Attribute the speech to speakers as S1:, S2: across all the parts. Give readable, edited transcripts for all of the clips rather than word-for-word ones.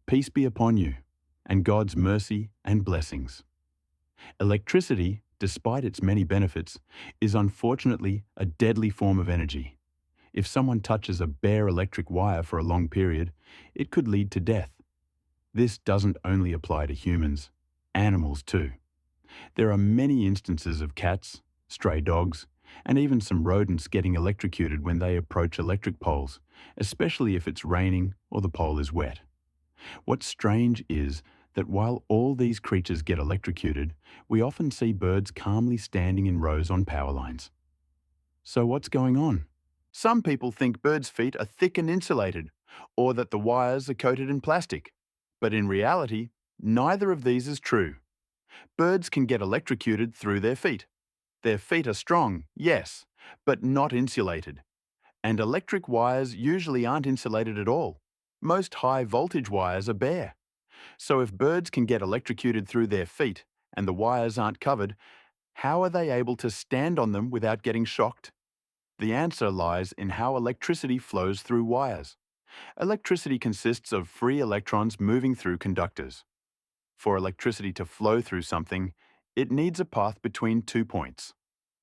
S1: Peace be upon you, and God's mercy and blessings. Electricity, despite its many benefits, is unfortunately a deadly form of energy. If someone touches a bare electric wire for a long period, it could lead to death. This doesn't only apply to humans, animals too. There are many instances of cats, stray dogs, and even some rodents getting electrocuted when they approach electric poles, especially if it's raining or the pole is wet. What's strange is that while all these creatures get electrocuted, we often see birds calmly standing in rows on power lines. So what's going on? Some people think birds' feet are thick and insulated, or that the wires are coated in plastic. But in reality, neither of these is true. Birds can get electrocuted through their feet. Their feet are strong, yes, but not insulated. And electric wires usually aren't insulated at all. Most high-voltage wires are bare. So if birds can get electrocuted through their feet and the wires aren't covered, how are they able to stand on them without getting shocked? The answer lies in how electricity flows through wires. Electricity consists of free electrons moving through conductors. For electricity to flow through something, it needs a path between 2 points,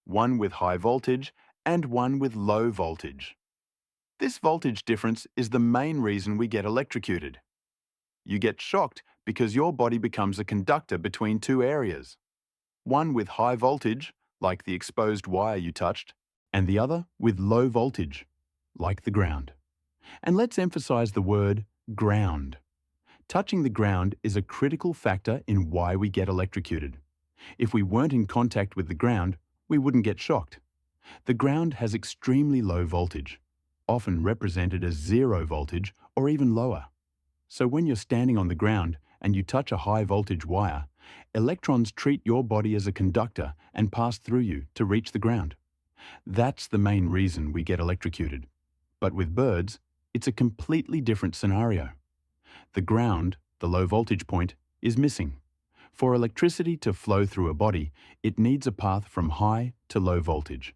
S1: one with high voltage and one with low voltage. This voltage difference is the main reason we get electrocuted. You get shocked because your body becomes a conductor between two areas, one with high voltage, like the exposed wire you touched, and the other with low voltage, like the ground. And let's emphasize the word ground. Touching the ground is a critical factor in why we get electrocuted. If we weren't in contact with the ground, we wouldn't get shocked. The ground has extremely low voltage, often represented as 0 voltage or even lower. So when you're standing on the ground and you touch a high voltage wire, electrons treat your body as a conductor and pass through you to reach the ground. That's the main reason we get electrocuted. But with birds, it's a completely different scenario. The ground, the low voltage point, is missing. For electricity to flow through a body, it needs a path from high to low voltage.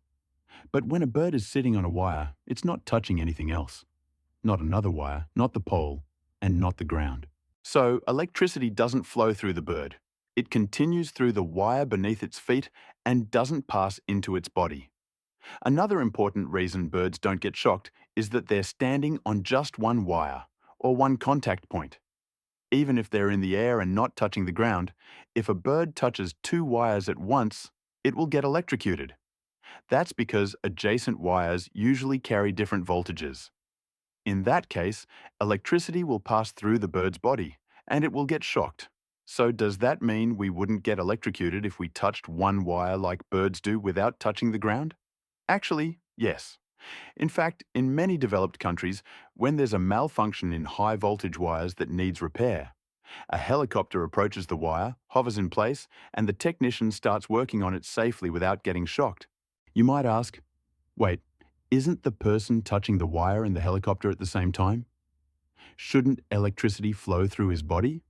S1: But when a bird is sitting on a wire, it's not touching anything else. Not another wire, not the pole, and not the ground. So electricity doesn't flow through the bird. It continues through the wire beneath its feet and doesn't pass into its body. Another important reason birds don't get shocked is that they're standing on just one wire, or one contact point. Even if they're in the air and not touching the ground, if a bird touches 2 wires at once, it will get electrocuted. That's because adjacent wires usually carry different voltages. In that case, electricity will pass through the bird's body, and it will get shocked. So does that mean we wouldn't get electrocuted if we touched one wire like birds do without touching the ground? Actually, yes. In fact, in many developed countries, when there's a malfunction in high-voltage wires that needs repair, a helicopter approaches the wire, hovers in place, and the technician starts working on it safely without getting shocked. You might ask, wait, isn't the person touching the wire and the helicopter at the same time? Shouldn't electricity flow through his body?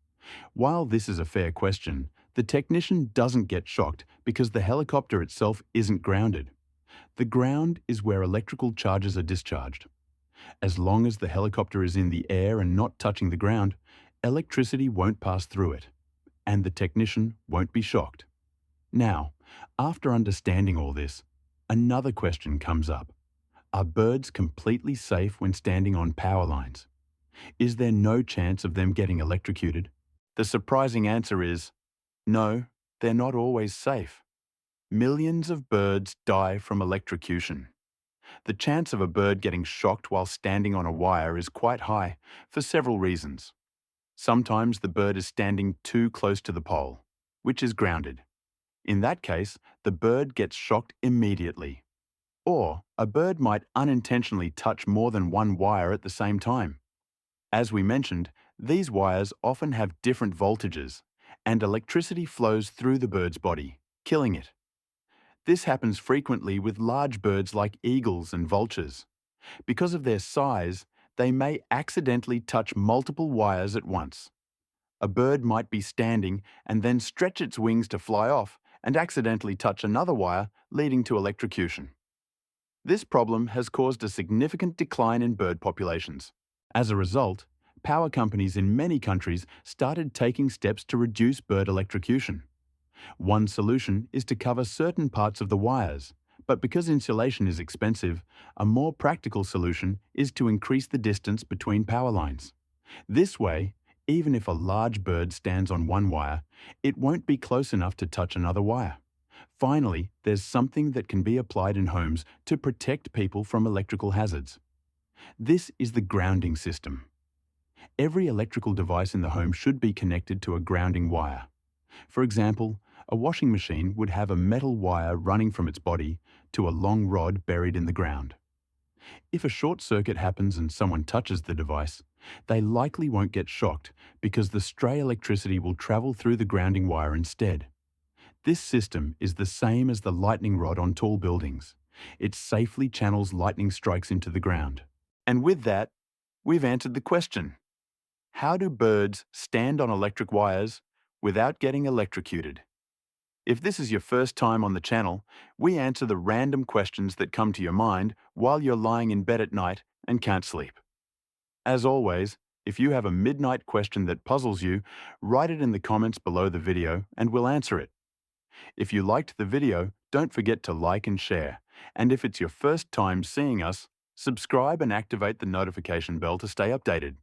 S1: While this is a fair question, the technician doesn't get shocked because the helicopter itself isn't grounded. The ground is where electrical charges are discharged. As long as the helicopter is in the air and not touching the ground, electricity won't pass through it, and the technician won't be shocked. Now, after understanding all this, another question comes up. Are birds completely safe when standing on power lines? Is there no chance of them getting electrocuted? The surprising answer is, no, they're not always safe. Millions of birds die from electrocution. The chance of a bird getting shocked while standing on a wire is quite high for several reasons. Sometimes the bird is standing too close to the pole, which is grounded. In that case, the bird gets shocked immediately. Or a bird might unintentionally touch more than one wire at the same time. As we mentioned, these wires often have different voltages, and electricity flows through the bird's body, killing it. This happens frequently with large birds like eagles and vultures. Because of their size, they may accidentally touch multiple wires at once. A bird might be standing and then stretch its wings to fly off and accidentally touch another wire, leading to electrocution. This problem has caused a significant decline in bird populations. As a result, Power companies in many countries started taking steps to reduce bird electrocution. One solution is to cover certain parts of the wires, but because insulation is expensive, a more practical solution is to increase the distance between power lines. This way, even if a large bird stands on one wire, it won't be close enough to touch another wire. Finally, there's something that can be applied in homes to protect people from electrical hazards. This is the grounding system. Every electrical device in the home should be connected to a grounding wire. For example, a washing machine would have a metal wire running from its body to a long rod buried in the ground. If a short circuit happens and someone touches the device, they likely won't get shocked because the stray electricity will travel through the grounding wire instead. This system is the same as the lightning rod on tall buildings. It safely channels lightning strikes into the ground. And with that, we've answered the question: how do birds stand on electric wires without getting electrocuted? If this is your first time on the channel, we answer the random questions that come to your mind while you're lying in bed at night and can't sleep. As always, if you have a midnight question that puzzles you, write it in the comments below the video and we'll answer it. If you liked the video, don't forget to like and share. And if it's your first time seeing us, subscribe and activate the notification bell to stay updated.